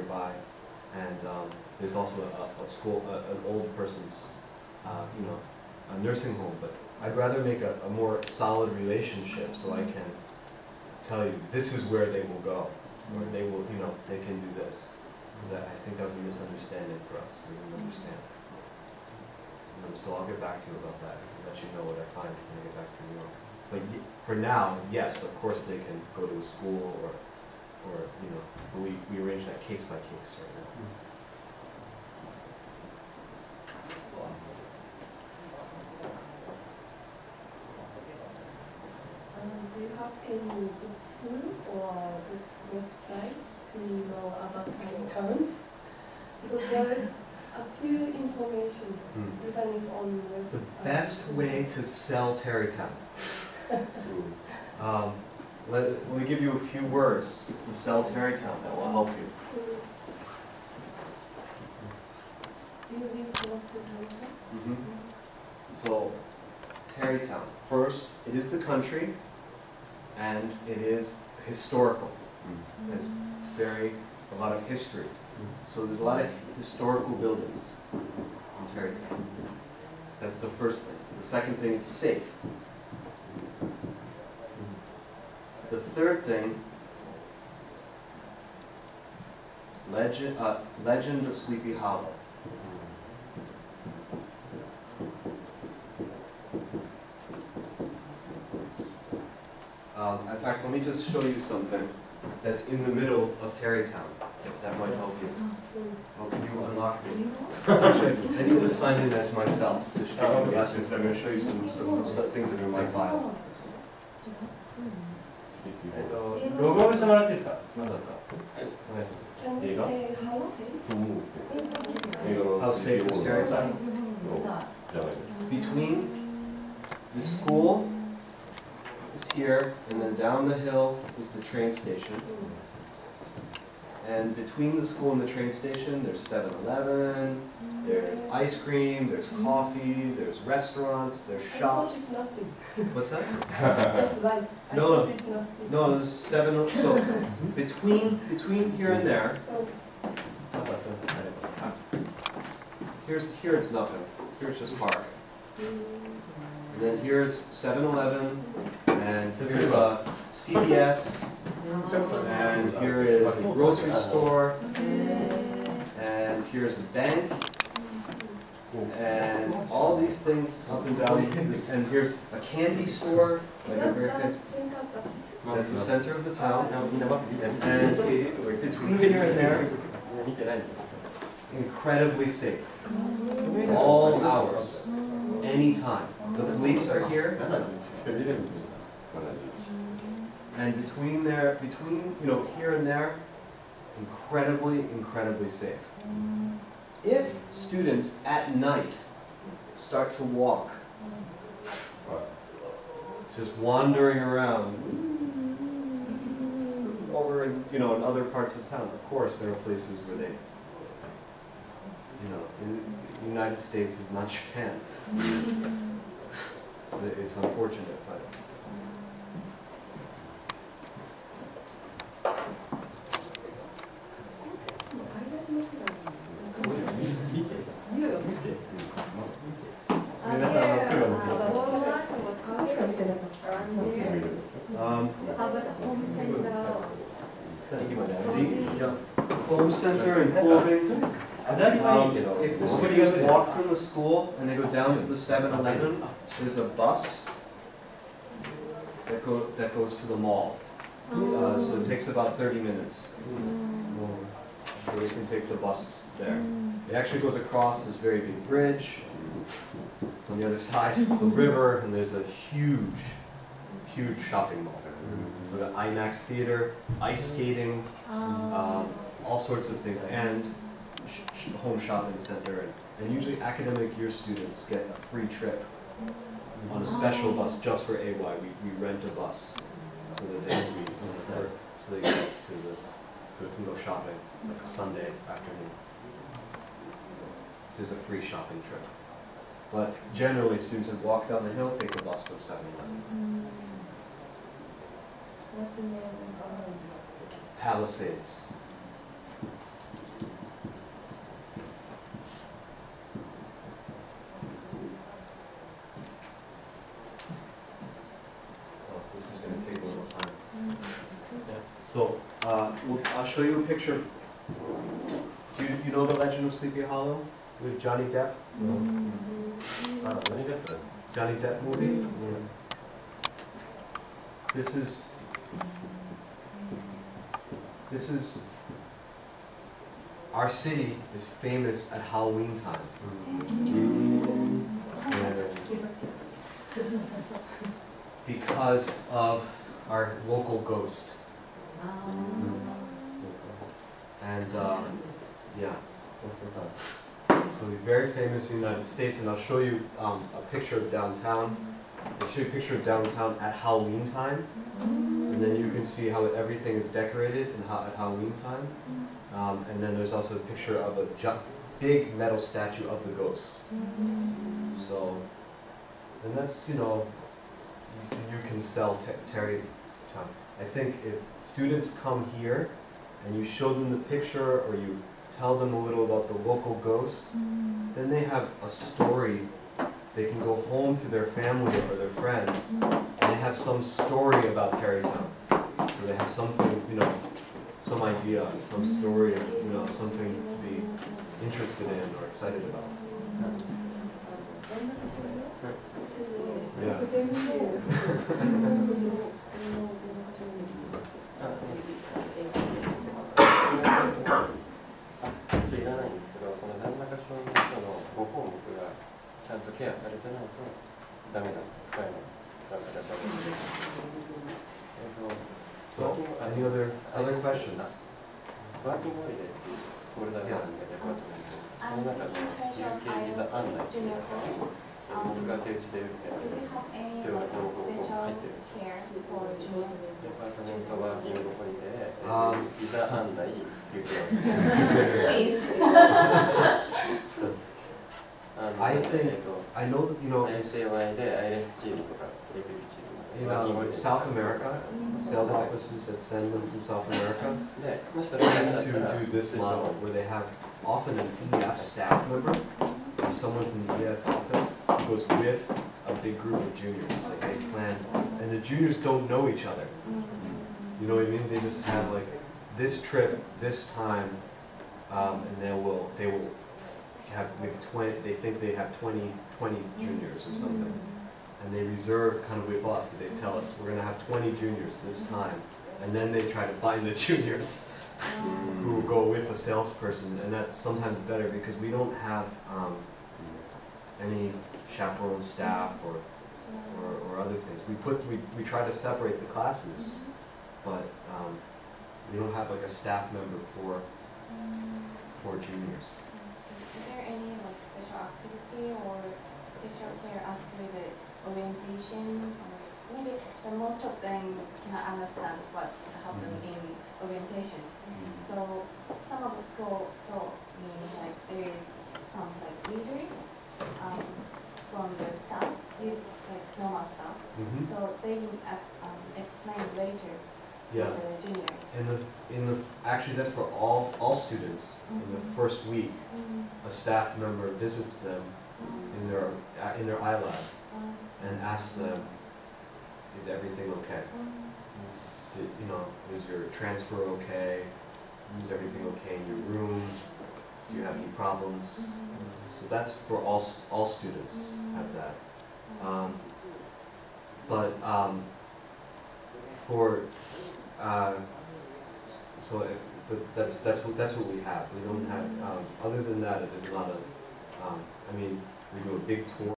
nearby, and there's also a school, an old person's, you know, a nursing home. But I'd rather make a more solid relationship so I can tell you this is where they will go, or they will, you know, they can do this. Because I think that was a misunderstanding for us. We didn't understand. So I'll get back to you about that and let you know what I find when I get back to New York. But for now, yes, of course they can go to a school or you know, we arrange that case by case right now. Do you have any good tool or good website to know about Tarrytown? Because there is a few information, even if on website. The best way to sell Tarrytown. Let me give you a few words to sell Tarrytown that will help you. Do you live close to Tarrytown? So, Tarrytown. First, it is the country, and it is historical. There's a lot of history. So there's a lot of historical buildings in Tarrytown. That's the first thing. The second thing, it's safe. The third thing, Legend of Sleepy Hollow. In fact, let me just show you something that's in the middle of Tarrytown. That might help you. Oh, can you unlock me? Actually, I need to sign in as myself to show you the lessons. I'm going to show you some things that are in my file. ロゴをしてもらっていいですか？島田さん。Can you say how safe? How safe is Tarrytown? Between the school is here, and then down the hill is the train station. And between the school and the train station, there's 7-Eleven, there's ice cream, there's coffee, there's restaurants, there's shops. I thought it's nothing. What's that? Just like, I thought it's nothing. No, there's 7. So between here and there, here it's nothing. Here it's just park. And then here's 7-Eleven, and here's a CVS, and here is a grocery store, and here's a bank, and all these things up and down this, and here's a candy store, like a very fancy. That's the center of the town, and between here and there, incredibly safe. All hours, anytime. The police are here, and between you know, here and there, incredibly safe. If students at night start to walk, just wandering around over in, you know, in other parts of town, of course there are places where they, you know, the United States is not Japan. It's unfortunate, but the home center and clothing. If the students walk from the school and they go down to the 7-Eleven, there's a bus that goes to the mall. So it takes about 30 minutes. So we can take the bus there. It actually goes across this very big bridge on the other side of the river, and there's a huge shopping mall with an IMAX theater, ice skating, all sorts of things, and home shopping center. And usually academic year students get a free trip on a special bus just for AY. We rent a bus so that they can go shopping like a Sunday afternoon. There's a free shopping trip. But generally, students would walk down the hill, take the bus from 7-Eleven. Palisades. I'll show you a picture. Do you know the Legend of Sleepy Hollow with Johnny Depp? Johnny Depp movie? This is our city is famous at Halloween time. Because of our local ghost. And yeah, so we're very famous in the United States, and I'll show you a picture of downtown. I'll show you a picture of downtown at Halloween time, and then you can see how everything is decorated at Halloween time. And then there's also a picture of a big metal statue of the ghost. So, and that's, you know, you can sell Terry Town. I think if students come here and you show them the picture or you tell them a little about the local ghost, then they have a story. They can go home to their family or their friends and they have some story about Terrytown. So they have something, you know, some idea and some story, you know, something to be interested in or excited about. Yeah. いらないんですけど、その残高証明書の5項目がちゃんとケアされてないとダメなんです。使えない残高証明書。So, any other questions? ワーキングホリデーっていうフォルダがあるんで、デパートメント。その中の有形ビザ案内っていうのが僕が手打ちで打って必要な項目が入ってるんですよ。デパートメントワーキングホリデー、ビザ案内、有形そうです。I think, I know that, you know, ISAY で ISG とかレベルチーム in South America, sales offices that send them from South America tend to do this model where they have often an EF staff member, or someone from the EF office who goes with a big group of juniors. Like they plan, and the juniors don't know each other. You know what I mean? They just have like this trip, this time, and they will have maybe 20. They think they have 20 juniors or something. And they reserve kind of with us, but they tell us we're going to have 20 juniors this time, and then they try to find the juniors who will go with a salesperson, and that's sometimes better because we don't have any chaperone staff or other things. We try to separate the classes, but we don't have like a staff member for juniors. Is there any like special activity or special care after the orientation? Or maybe most of them cannot understand what happened in orientation. So some of the school told me like there is some like leaders from the staff, like normal staff. So they can explain later to the juniors. Actually, that's for all students. In the first week, a staff member visits them in their iLab and asks them, "Is everything okay? You know, is your transfer okay? Is everything okay in your room? Do you have any problems?" So that's for all students have that. That's what we have. We don't have. Other than that, there's a lot of. I mean, we do a big tour.